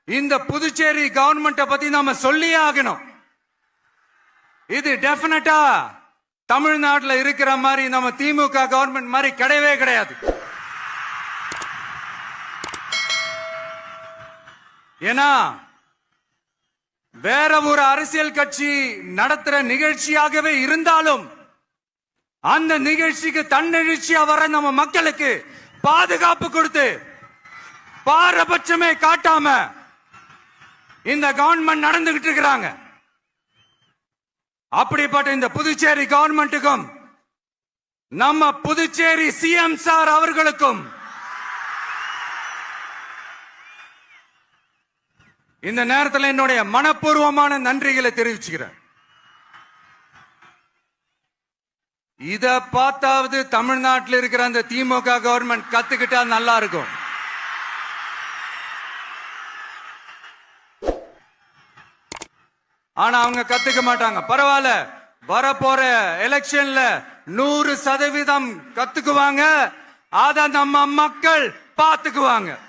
இந்த புதுச்சேரி கவர்மெண்ட பத்தி நாம சொல்லியே ஆகணும். இது டெபினட்டா தமிழ்நாட்டில் இருக்கிற மாதிரி நம்ம திமுக கவர்மெண்ட் மாதிரி கிடையவே கிடையாது. ஏன்னா வேற ஒரு அரசியல் கட்சி நடத்துற நிகழ்ச்சியாகவே இருந்தாலும் அந்த நிகழ்ச்சிக்கு தன்னெழுச்சியா வர நம்ம மக்களுக்கு பாதுகாப்பு கொடுத்து பாரபட்சமே காட்டாம இந்த கவர்மெண்ட் நடந்துகிட்டு இருக்கிறாங்க. அப்படிப்பட்ட இந்த புதுச்சேரி கவர்மெண்ட்டுக்கும் நம்ம புதுச்சேரி சிஎம் சார் அவர்களுக்கும் இந்த நேரத்தில் என்னுடைய மனப்பூர்வமான நன்றிகளை தெரிவிச்சுக்கிறேன். இத பார்த்தாவது தமிழ்நாட்டில் இருக்கிற அந்த திமுக கவர்மெண்ட் கத்துக்கிட்டா நல்லா இருக்கும். ஆனா அவங்க கத்துக்க மாட்டாங்க. பரவாயில்ல, வரப்போற எலெக்ஷன்ல 100% கத்துக்குவாங்க. அத நம்ம மக்கள் பாத்துக்குவாங்க.